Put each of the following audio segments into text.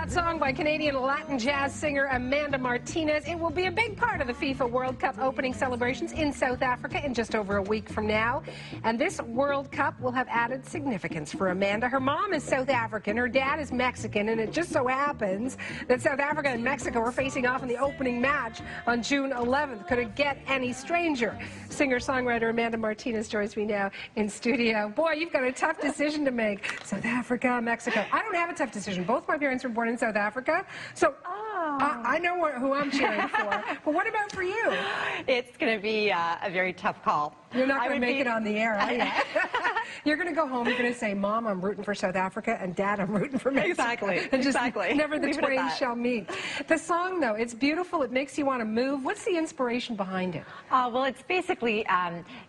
That song by Canadian Latin jazz singer Amanda Martinez. It will be a big part of the FIFA World Cup opening celebrations in South Africa in just over a week from now. And this World Cup will have added significance for Amanda. Her mom is South African, her dad is Mexican, and it just so happens that South Africa and Mexico are facing off in the opening match on June 11th. Could it get any stranger? Singer-songwriter Amanda Martinez joins me now in studio. Boy, you've got a tough decision to make. South Africa, Mexico. I don't have a tough decision. Both my parents were born in South Africa, so I know who I'm cheering for. But what about for you? It's going to be a very tough call. You're not going to make it on the air, are you? You're going to go home, you're going to say, Mom, I'm rooting for South Africa, and Dad, I'm rooting for Mexico. Exactly. And just exactly. never the twain shall meet. The song, though, it's beautiful. It makes you want to move. What's the inspiration behind it? Well, it's basically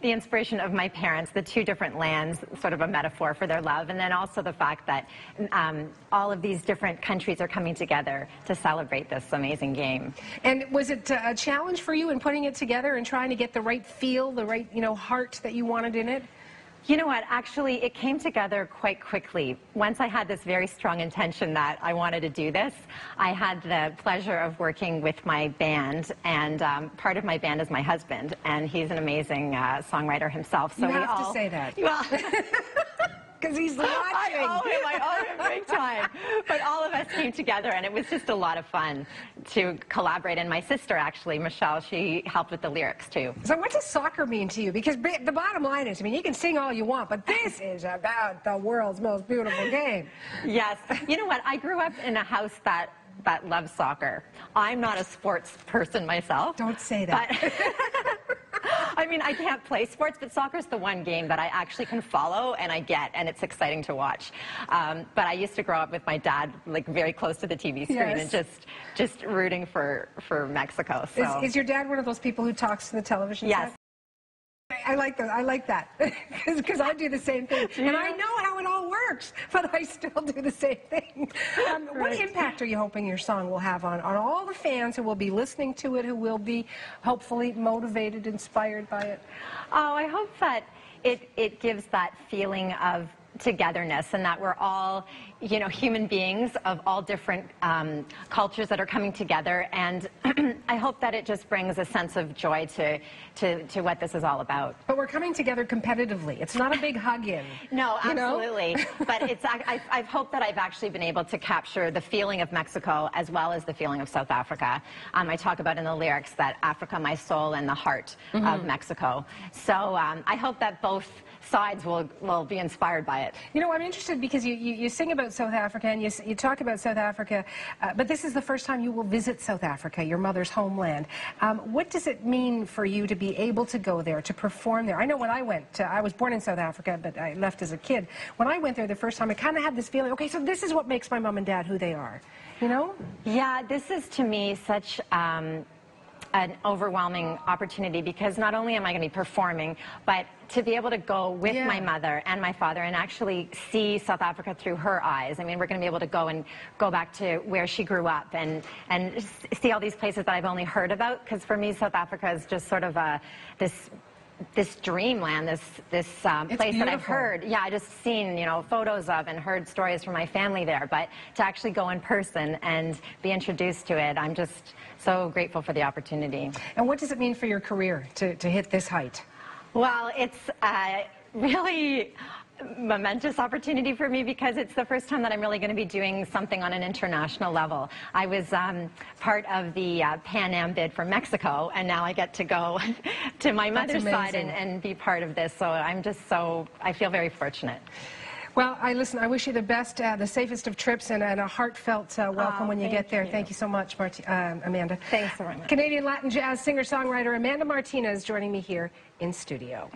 the inspiration of my parents, the two different lands, sort of a metaphor for their love, and then also the fact that all of these different countries are coming together to celebrate this amazing game. And was it a challenge for you in putting it together and trying to get the right feel, the right, heart that you wanted in it? You know what, actually, it came together quite quickly. Once I had this very strong intention that I wanted to do this, I had the pleasure of working with my band, and part of my band is my husband, and he's an amazing songwriter himself. So you have to say that. Well, because he's watching. I owe him big time. But all of us came together, and it was just a lot of fun to collaborate. And my sister, actually, Michelle, she helped with the lyrics, too. So what does soccer mean to you? Because the bottom line is, you can sing all you want, but this is about the world's most beautiful game. Yes. You know what? I grew up in a house that loves soccer. I'm not a sports person myself. Don't say that. I mean, I can't play sports, but soccer's the one game that I actually can follow and I get, and it's exciting to watch. But I used to grow up with my dad, like, very close to the TV screen, yes, and just rooting for Mexico. So. Is your dad one of those people who talks to the television set? Yes. I like that. I like that because I do the same thing, and I know how it all works, but I still do the same thing. What impact are you hoping your song will have on all the fans who will be listening to it, who will be hopefully motivated, inspired by it? Oh, I hope that it gives that feeling of togetherness, and that we're all, human beings of all different cultures that are coming together, and I hope that it just brings a sense of joy to what this is all about. But we're coming together competitively. It's not a big hug-in. No, absolutely. But I've hoped that I've actually been able to capture the feeling of Mexico as well as the feeling of South Africa. I talk about in the lyrics that Africa, my soul, and the heart of Mexico. So I hope that both sides will be inspired by it. I'm interested because you sing about South Africa, and you talk about South Africa, but this is the first time you will visit South Africa, your mother's homeland. What does it mean for you to be able to go there, to perform there? I know when I went, I was born in South Africa, but I left as a kid. When I went there the first time, I kind of had this feeling, okay, so this is what makes my mom and dad who they are, Yeah, this is, to me, such an overwhelming opportunity, because not only am I going to be performing, but to be able to go with my mother and my father and actually see South Africa through her eyes. I mean, we're going to be able to go back to where she grew up and see all these places that I've only heard about, because for me, South Africa is just sort of this dreamland, this place that I've heard. Yeah, I just seen, photos of and heard stories from my family there. But to actually go in person and be introduced to it, I'm just so grateful for the opportunity. And what does it mean for your career to hit this height? Well, it's really momentous opportunity for me, because it's the first time that I'm really going to be doing something on an international level. I was part of the Pan Am bid for Mexico, and now I get to go to my mother's side and be part of this. So I feel very fortunate. Well, I wish you the best, the safest of trips, and a heartfelt welcome when you get there. Thank you so much, Amanda. Thanks so much. Canadian Latin jazz singer-songwriter Amanda Martinez joining me here in studio.